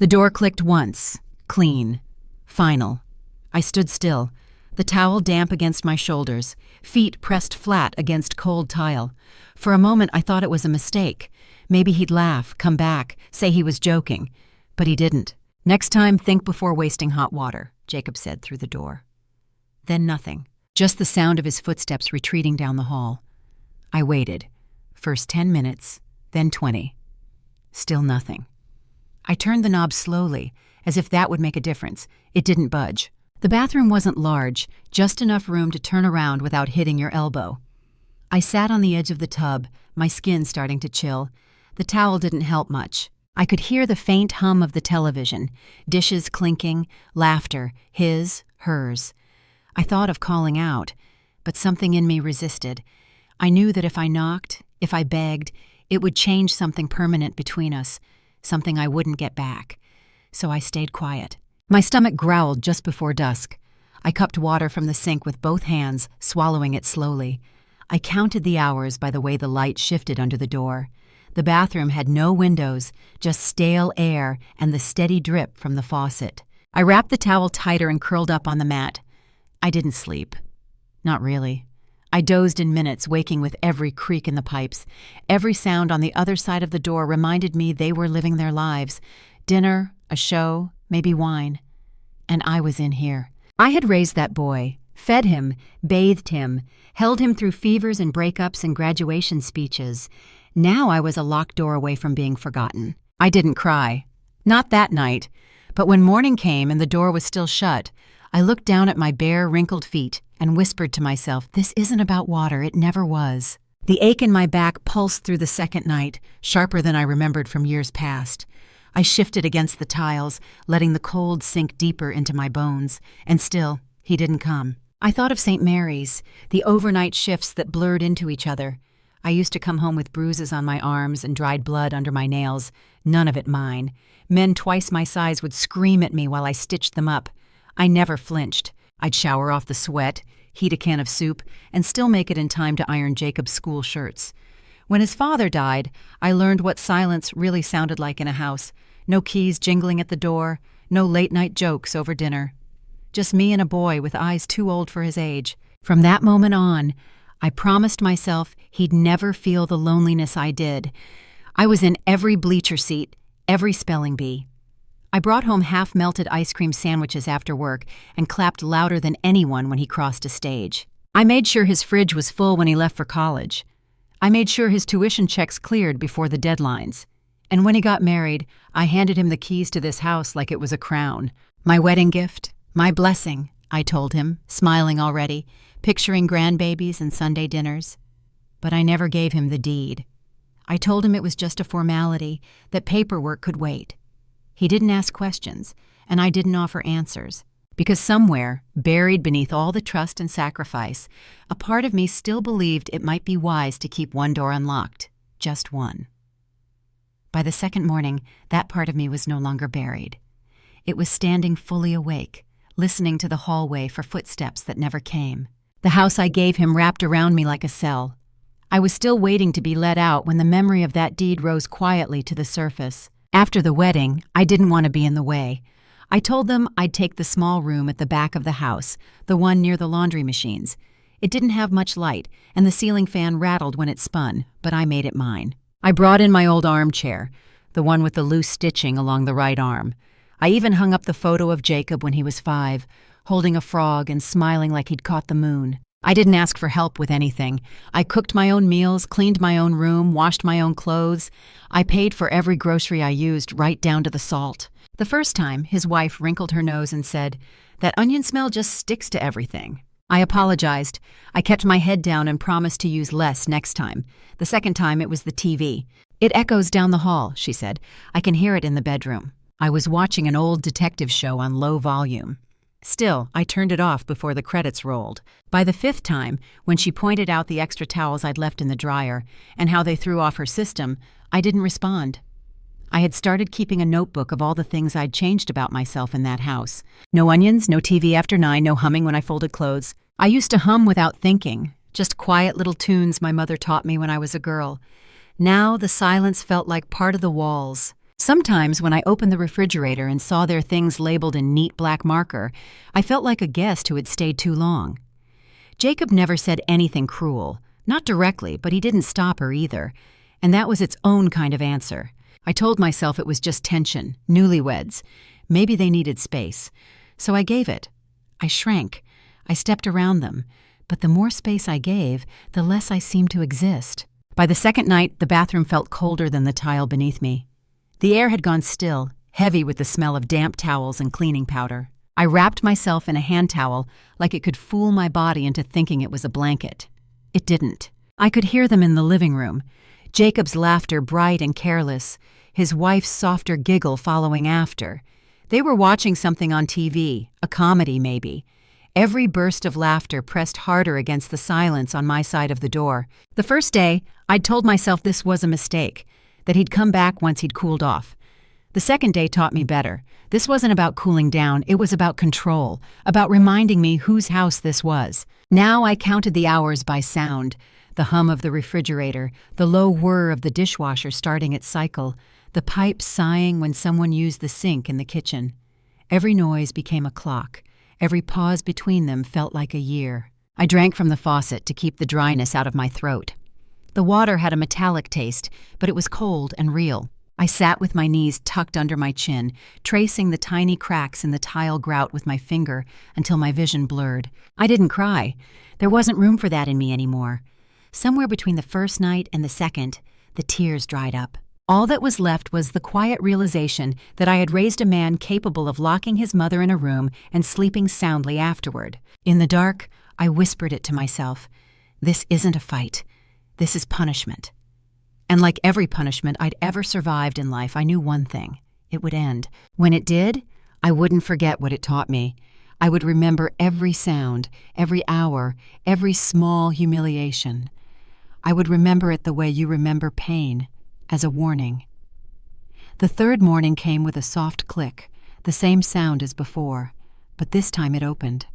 The door clicked once. Clean. Final. I stood still, the towel damp against my shoulders, feet pressed flat against cold tile. For a moment I thought it was a mistake. Maybe he'd laugh, come back, say he was joking. But he didn't. "Next time, think before wasting hot water," Jacob said through the door. Then nothing. Just the sound of his footsteps retreating down the hall. I waited. First 10 minutes, then 20. Still nothing. I turned the knob slowly, as if that would make a difference. It didn't budge. The bathroom wasn't large, just enough room to turn around without hitting your elbow. I sat on the edge of the tub, my skin starting to chill. The towel didn't help much. I could hear the faint hum of the television, dishes clinking, laughter, his, hers. I thought of calling out, but something in me resisted. I knew that if I knocked, if I begged, it would change something permanent between us, something I wouldn't get back. So I stayed quiet. My stomach growled just before dusk. I cupped water from the sink with both hands, swallowing it slowly. I counted the hours by the way the light shifted under the door. The bathroom had no windows, just stale air and the steady drip from the faucet. I wrapped the towel tighter and curled up on the mat. I didn't sleep. Not really. I dozed in minutes, waking with every creak in the pipes. Every sound on the other side of the door reminded me they were living their lives. Dinner, a show, maybe wine. And I was in here. I had raised that boy, fed him, bathed him, held him through fevers and breakups and graduation speeches. Now I was a locked door away from being forgotten. I didn't cry. Not that night. But when morning came and the door was still shut, I looked down at my bare, wrinkled feet and whispered to myself, "This isn't about water, it never was." The ache in my back pulsed through the second night, sharper than I remembered from years past. I shifted against the tiles, letting the cold sink deeper into my bones, and still, he didn't come. I thought of St. Mary's, the overnight shifts that blurred into each other. I used to come home with bruises on my arms and dried blood under my nails, none of it mine. Men twice my size would scream at me while I stitched them up. I never flinched. I'd shower off the sweat, heat a can of soup, and still make it in time to iron Jacob's school shirts. When his father died, I learned what silence really sounded like in a house. No keys jingling at the door, no late-night jokes over dinner. Just me and a boy with eyes too old for his age. From that moment on, I promised myself he'd never feel the loneliness I did. I was in every bleacher seat, every spelling bee. I brought home half-melted ice cream sandwiches after work and clapped louder than anyone when he crossed a stage. I made sure his fridge was full when he left for college. I made sure his tuition checks cleared before the deadlines. And when he got married, I handed him the keys to this house like it was a crown. My wedding gift, my blessing, I told him, smiling already, picturing grandbabies and Sunday dinners. But I never gave him the deed. I told him it was just a formality, that paperwork could wait. He didn't ask questions, and I didn't offer answers. Because somewhere, buried beneath all the trust and sacrifice, a part of me still believed it might be wise to keep one door unlocked, just one. By the second morning, that part of me was no longer buried. It was standing fully awake, listening to the hallway for footsteps that never came. The house I gave him wrapped around me like a cell. I was still waiting to be let out when the memory of that deed rose quietly to the surface. After the wedding, I didn't want to be in the way. I told them I'd take the small room at the back of the house, the one near the laundry machines. It didn't have much light, and the ceiling fan rattled when it spun, but I made it mine. I brought in my old armchair, the one with the loose stitching along the right arm. I even hung up the photo of Jacob when he was 5, holding a frog and smiling like he'd caught the moon. I didn't ask for help with anything. I cooked my own meals, cleaned my own room, washed my own clothes. I paid for every grocery I used, right down to the salt. The first time, his wife wrinkled her nose and said, "That onion smell just sticks to everything." I apologized. I kept my head down and promised to use less next time. The second time, it was the TV. "It echoes down the hall," she said. "I can hear it in the bedroom." I was watching an old detective show on low volume. Still, I turned it off before the credits rolled. By the 5th time, when she pointed out the extra towels I'd left in the dryer and how they threw off her system, I didn't respond. I had started keeping a notebook of all the things I'd changed about myself in that house. No onions, no TV after 9, no humming when I folded clothes. I used to hum without thinking, just quiet little tunes my mother taught me when I was a girl. Now the silence felt like part of the walls, Sometimes when I opened the refrigerator and saw their things labeled in neat black marker, I felt like a guest who had stayed too long. Jacob never said anything cruel, not directly, but he didn't stop her either, and that was its own kind of answer. I told myself it was just tension, newlyweds. Maybe they needed space. So I gave it. I shrank. I stepped around them. But the more space I gave, the less I seemed to exist. By the second night, the bathroom felt colder than the tile beneath me. The air had gone still, heavy with the smell of damp towels and cleaning powder. I wrapped myself in a hand towel like it could fool my body into thinking it was a blanket. It didn't. I could hear them in the living room. Jacob's laughter bright and careless, his wife's softer giggle following after. They were watching something on TV, a comedy maybe. Every burst of laughter pressed harder against the silence on my side of the door. The first day, I'd told myself this was a mistake, that he'd come back once he'd cooled off. The second day taught me better. This wasn't about cooling down, it was about control, about reminding me whose house this was. Now I counted the hours by sound, the hum of the refrigerator, the low whir of the dishwasher starting its cycle, the pipes sighing when someone used the sink in the kitchen. Every noise became a clock. Every pause between them felt like a year. I drank from the faucet to keep the dryness out of my throat. The water had a metallic taste, but it was cold and real. I sat with my knees tucked under my chin, tracing the tiny cracks in the tile grout with my finger until my vision blurred. I didn't cry. There wasn't room for that in me anymore. Somewhere between the first night and the second, the tears dried up. All that was left was the quiet realization that I had raised a man capable of locking his mother in a room and sleeping soundly afterward. In the dark, I whispered it to myself. This isn't a fight. This is punishment. And like every punishment I'd ever survived in life, I knew one thing. It would end. When it did, I wouldn't forget what it taught me. I would remember every sound, every hour, every small humiliation. I would remember it the way you remember pain, as a warning. The third morning came with a soft click, the same sound as before, but this time it opened.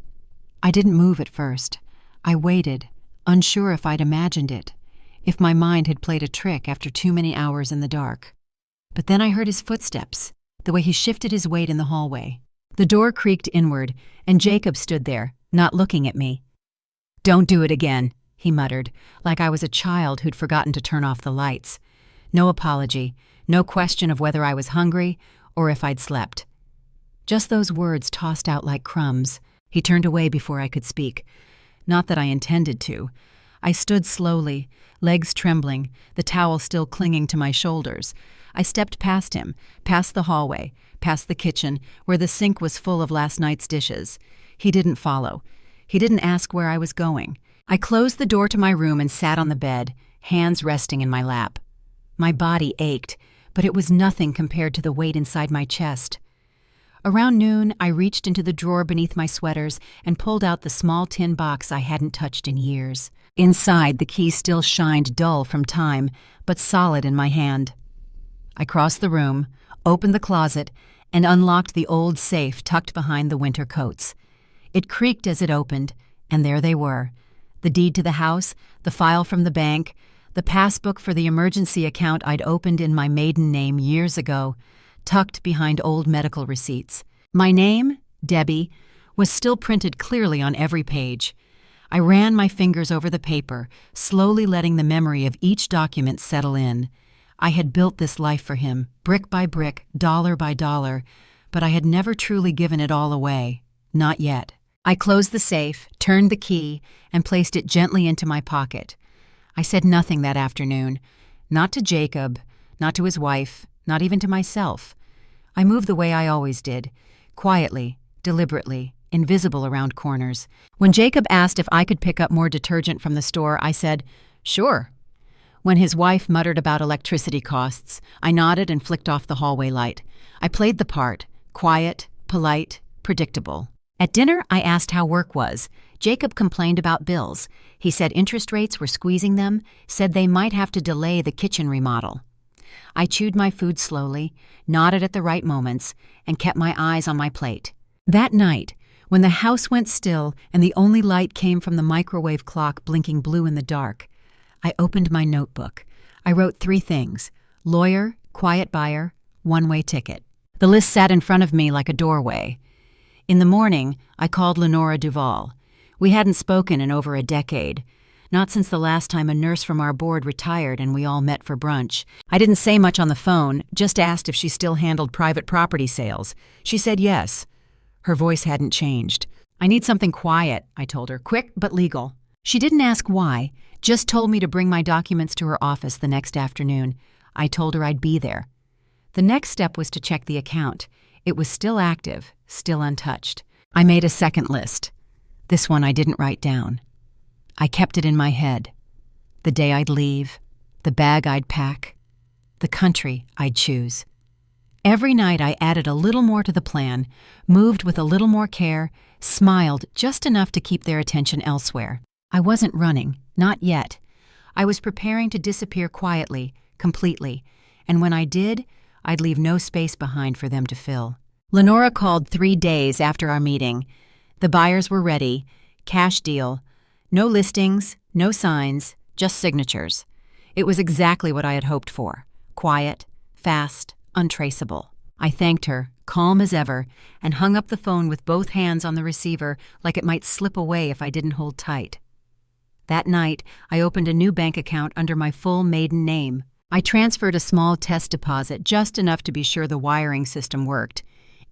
I didn't move at first. I waited, unsure if I'd imagined it, if my mind had played a trick after too many hours in the dark. But then I heard his footsteps, the way he shifted his weight in the hallway. The door creaked inward, and Jacob stood there, not looking at me. "Don't do it again," he muttered, like I was a child who'd forgotten to turn off the lights. No apology, no question of whether I was hungry or if I'd slept. Just those words tossed out like crumbs. He turned away before I could speak. Not that I intended to. I stood slowly, legs trembling, the towel still clinging to my shoulders. I stepped past him, past the hallway, past the kitchen, where the sink was full of last night's dishes. He didn't follow. He didn't ask where I was going. I closed the door to my room and sat on the bed, hands resting in my lap. My body ached, but it was nothing compared to the weight inside my chest. Around noon, I reached into the drawer beneath my sweaters and pulled out the small tin box I hadn't touched in years. Inside, the key still shined dull from time, but solid in my hand. I crossed the room, opened the closet, and unlocked the old safe tucked behind the winter coats. It creaked as it opened, and there they were. The deed to the house, the file from the bank, the passbook for the emergency account I'd opened in my maiden name years ago, tucked behind old medical receipts. My name, Debbie, was still printed clearly on every page. I ran my fingers over the paper, slowly letting the memory of each document settle in. I had built this life for him, brick by brick, dollar by dollar, but I had never truly given it all away. Not yet. I closed the safe, turned the key, and placed it gently into my pocket. I said nothing that afternoon. Not to Jacob, not to his wife, not even to myself. I moved the way I always did, quietly, deliberately, invisible around corners. When Jacob asked if I could pick up more detergent from the store, I said, "Sure." When his wife muttered about electricity costs, I nodded and flicked off the hallway light. I played the part, quiet, polite, predictable. At dinner, I asked how work was. Jacob complained about bills. He said interest rates were squeezing them, said they might have to delay the kitchen remodel. I chewed my food slowly, nodded at the right moments, and kept my eyes on my plate. That night, when the house went still and the only light came from the microwave clock blinking blue in the dark, I opened my notebook. I wrote 3 things: lawyer, quiet buyer, one-way ticket. The list sat in front of me like a doorway. In the morning, I called Lenora Duval. We hadn't spoken in over a decade. Not since the last time a nurse from our board retired and we all met for brunch. I didn't say much on the phone, just asked if she still handled private property sales. She said yes. Her voice hadn't changed. "I need something quiet," I told her, "quick but legal." She didn't ask why, just told me to bring my documents to her office the next afternoon. I told her I'd be there. The next step was to check the account. It was still active, still untouched. I made a second list. This one I didn't write down. I kept it in my head. The day I'd leave, the bag I'd pack, the country I'd choose. Every night I added a little more to the plan, moved with a little more care, smiled just enough to keep their attention elsewhere. I wasn't running, not yet. I was preparing to disappear quietly, completely, and when I did, I'd leave no space behind for them to fill. Lenora called 3 days after our meeting. The buyers were ready, cash deal, no listings, no signs, just signatures. It was exactly what I had hoped for. Quiet, fast, untraceable. I thanked her, calm as ever, and hung up the phone with both hands on the receiver like it might slip away if I didn't hold tight. That night, I opened a new bank account under my full maiden name. I transferred a small test deposit, just enough to be sure the wiring system worked.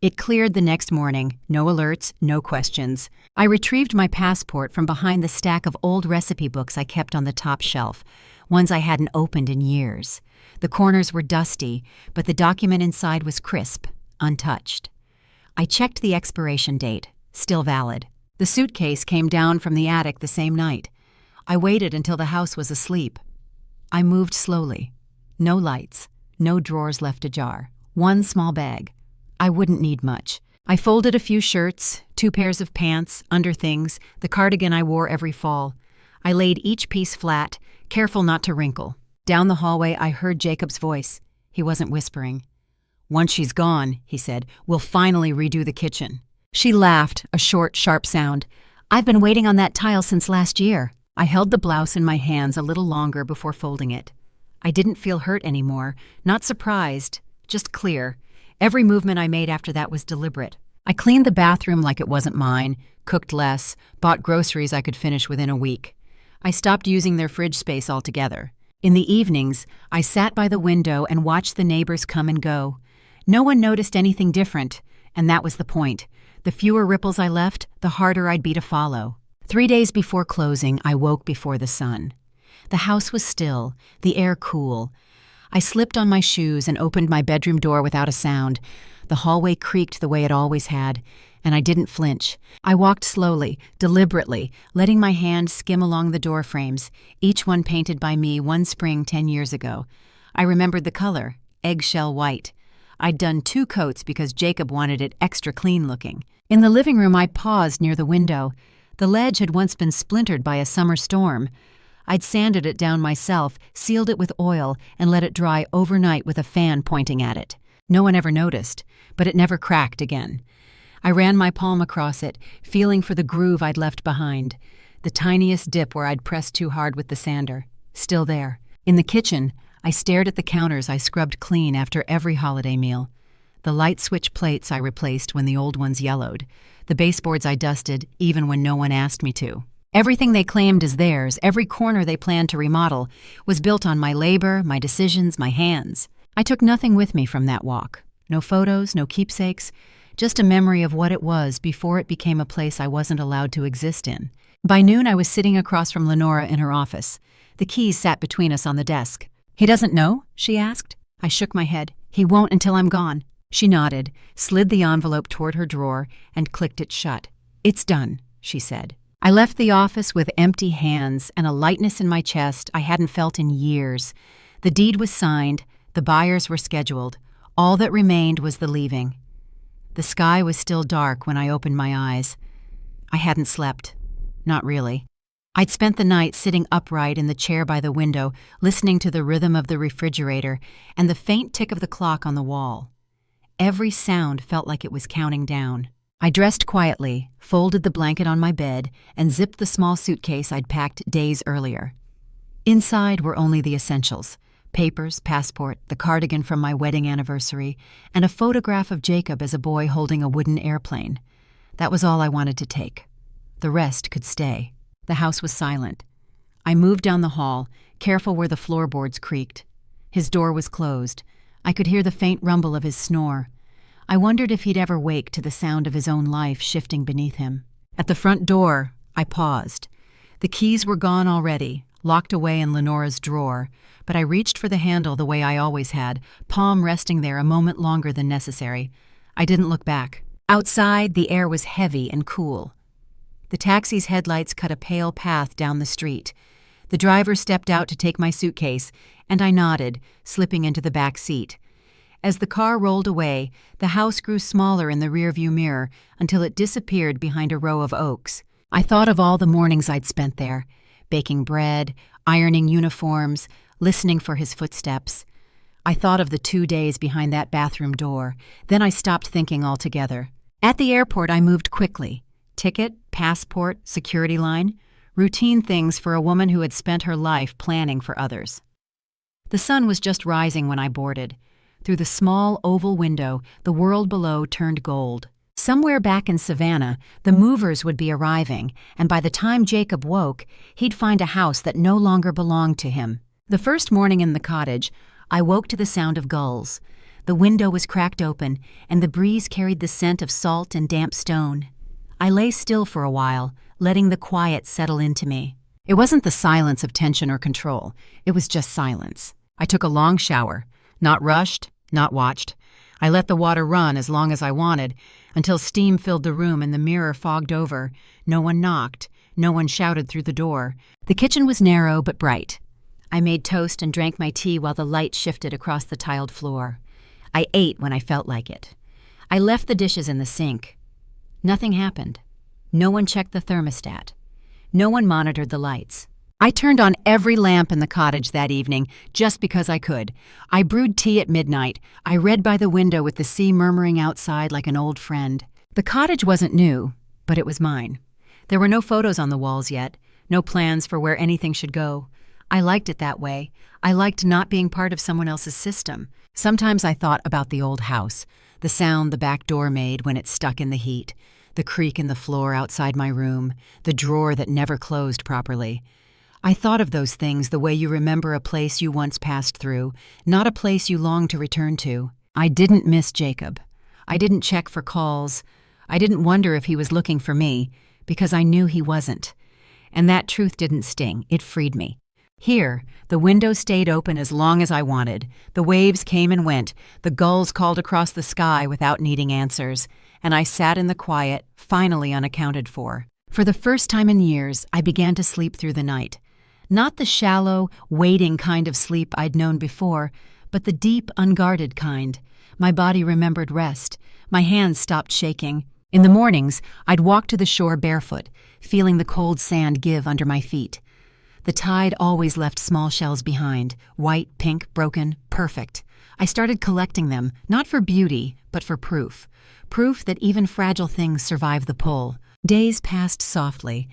It cleared the next morning, no alerts, no questions. I retrieved my passport from behind the stack of old recipe books I kept on the top shelf, ones I hadn't opened in years. The corners were dusty, but the document inside was crisp, untouched. I checked the expiration date, still valid. The suitcase came down from the attic the same night. I waited until the house was asleep. I moved slowly. No lights, no drawers left ajar. One small bag. I wouldn't need much. I folded a few shirts, 2 pairs of pants, underthings, the cardigan I wore every fall. I laid each piece flat, careful not to wrinkle. Down the hallway, I heard Jacob's voice. He wasn't whispering. "Once she's gone," he said, "we'll finally redo the kitchen." She laughed, a short, sharp sound. "I've been waiting on that tile since last year." I held the blouse in my hands a little longer before folding it. I didn't feel hurt anymore, not surprised, just clear. Every movement I made after that was deliberate. I cleaned the bathroom like it wasn't mine, cooked less, bought groceries I could finish within a week. I stopped using their fridge space altogether. In the evenings, I sat by the window and watched the neighbors come and go. No one noticed anything different, and that was the point. The fewer ripples I left, the harder I'd be to follow. 3 days before closing, I woke before the sun. The house was still, the air cool. I slipped on my shoes and opened my bedroom door without a sound. The hallway creaked the way it always had, and I didn't flinch. I walked slowly, deliberately, letting my hand skim along the door frames, each one painted by me one spring 10 years ago. I remembered the color, eggshell white. I'd done 2 coats because Jacob wanted it extra clean looking. In the living room, I paused near the window. The ledge had once been splintered by a summer storm. I'd sanded it down myself, sealed it with oil, and let it dry overnight with a fan pointing at it. No one ever noticed, but it never cracked again. I ran my palm across it, feeling for the groove I'd left behind. The tiniest dip where I'd pressed too hard with the sander. Still there. In the kitchen, I stared at the counters I scrubbed clean after every holiday meal. The light switch plates I replaced when the old ones yellowed. The baseboards I dusted, even when no one asked me to. Everything they claimed as theirs, every corner they planned to remodel, was built on my labor, my decisions, my hands. I took nothing with me from that walk. No photos, no keepsakes, just a memory of what it was before it became a place I wasn't allowed to exist in. By noon, I was sitting across from Lenora in her office. The keys sat between us on the desk. "He doesn't know?" she asked. I shook my head. "He won't until I'm gone." She nodded, slid the envelope toward her drawer, and clicked it shut. "It's done," she said. I left the office with empty hands and a lightness in my chest I hadn't felt in years. The deed was signed, the buyers were scheduled. All that remained was the leaving. The sky was still dark when I opened my eyes. I hadn't slept. Not really. I'd spent the night sitting upright in the chair by the window, listening to the rhythm of the refrigerator and the faint tick of the clock on the wall. Every sound felt like it was counting down. I dressed quietly, folded the blanket on my bed, and zipped the small suitcase I'd packed days earlier. Inside were only the essentials: Papers, passport, the cardigan from my wedding anniversary, and a photograph of Jacob as a boy holding a wooden airplane. That was all I wanted to take. The rest could stay. The house was silent. I moved down the hall, careful where the floorboards creaked. His door was closed. I could hear the faint rumble of his snore. I wondered if he'd ever wake to the sound of his own life shifting beneath him. At the front door, I paused. The keys were gone already, locked away in Lenora's drawer, but I reached for the handle the way I always had, palm resting there a moment longer than necessary. I didn't look back. Outside, the air was heavy and cool. The taxi's headlights cut a pale path down the street. The driver stepped out to take my suitcase, and I nodded, slipping into the back seat. As the car rolled away, the house grew smaller in the rearview mirror until it disappeared behind a row of oaks. I thought of all the mornings I'd spent there, baking bread, ironing uniforms, listening for his footsteps. I thought of the 2 days behind that bathroom door. Then I stopped thinking altogether. At the airport, I moved quickly. Ticket, passport, security line, routine things for a woman who had spent her life planning for others. The sun was just rising when I boarded. Through the small oval window, the world below turned gold. Somewhere back in Savannah, the movers would be arriving, and by the time Jacob woke, he'd find a house that no longer belonged to him. The first morning in the cottage, I woke to the sound of gulls. The window was cracked open, and the breeze carried the scent of salt and damp stone. I lay still for a while, letting the quiet settle into me. It wasn't the silence of tension or control. It was just silence. I took a long shower, not rushed, not watched. I let the water run as long as I wanted, until steam filled the room and the mirror fogged over. No one knocked. No one shouted through the door. The kitchen was narrow but bright. I made toast and drank my tea while the light shifted across the tiled floor. I ate when I felt like it. I left the dishes in the sink. Nothing happened. No one checked the thermostat. No one monitored the lights. I turned on every lamp in the cottage that evening just because I could. I brewed tea at midnight. I read by the window with the sea murmuring outside like an old friend. The cottage wasn't new, but it was mine. There were no photos on the walls yet, no plans for where anything should go. I liked it that way. I liked not being part of someone else's system. Sometimes I thought about the old house, the sound the back door made when it stuck in the heat, the creak in the floor outside my room, the drawer that never closed properly. I thought of those things the way you remember a place you once passed through, not a place you long to return to. I didn't miss Jacob. I didn't check for calls. I didn't wonder if he was looking for me, because I knew he wasn't. And that truth didn't sting. It freed me. Here, the window stayed open as long as I wanted. The waves came and went. The gulls called across the sky without needing answers. And I sat in the quiet, finally unaccounted for. For the first time in years, I began to sleep through the night. Not the shallow, waiting kind of sleep I'd known before, but the deep, unguarded kind. My body remembered rest. My hands stopped shaking. In the mornings, I'd walk to the shore barefoot, feeling the cold sand give under my feet. The tide always left small shells behind, white, pink, broken, perfect. I started collecting them, not for beauty, but for proof. Proof that even fragile things survive the pull. Days passed softly.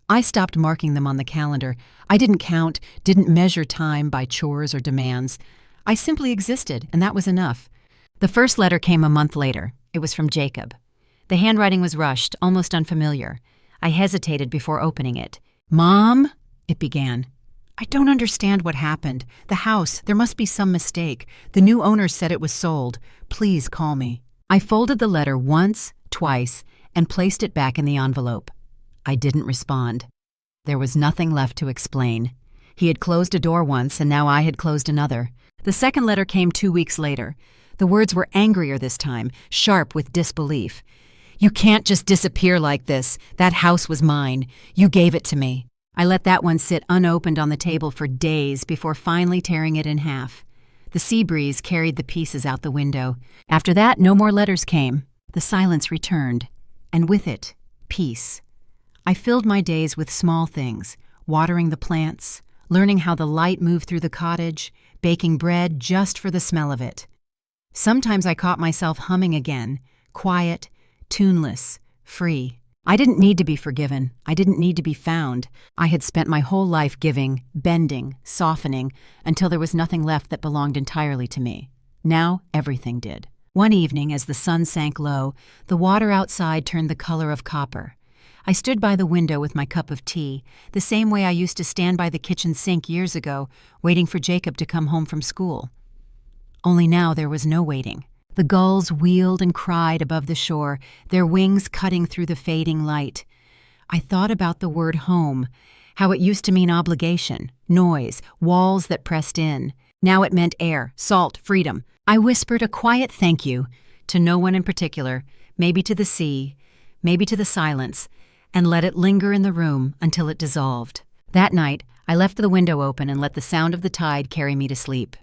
I stopped marking them on the calendar. I didn't count, didn't measure time by chores or demands. I simply existed, and that was enough. The first letter came a month later. It was from Jacob. The handwriting was rushed, almost unfamiliar. I hesitated before opening it. "Mom?" it began. "I don't understand what happened. The house, there must be some mistake. The new owner said it was sold. Please call me." I folded the letter once, twice, and placed it back in the envelope. I didn't respond. There was nothing left to explain. He had closed a door once, and now I had closed another. The second letter came 2 weeks later. The words were angrier this time, sharp with disbelief. "You can't just disappear like this. That house was mine. You gave it to me." I let that one sit unopened on the table for days before finally tearing it in half. The sea breeze carried the pieces out the window. After that, no more letters came. The silence returned, and with it, peace. I filled my days with small things, watering the plants, learning how the light moved through the cottage, baking bread just for the smell of it. Sometimes I caught myself humming again, quiet, tuneless, free. I didn't need to be forgiven. I didn't need to be found. I had spent my whole life giving, bending, softening, until there was nothing left that belonged entirely to me. Now everything did. One evening, as the sun sank low, the water outside turned the color of copper. I stood by the window with my cup of tea, the same way I used to stand by the kitchen sink years ago, waiting for Jacob to come home from school. Only now there was no waiting. The gulls wheeled and cried above the shore, their wings cutting through the fading light. I thought about the word home, how it used to mean obligation, noise, walls that pressed in. Now it meant air, salt, freedom. I whispered a quiet thank you to no one in particular, maybe to the sea, maybe to the silence, and let it linger in the room until it dissolved. That night, I left the window open and let the sound of the tide carry me to sleep.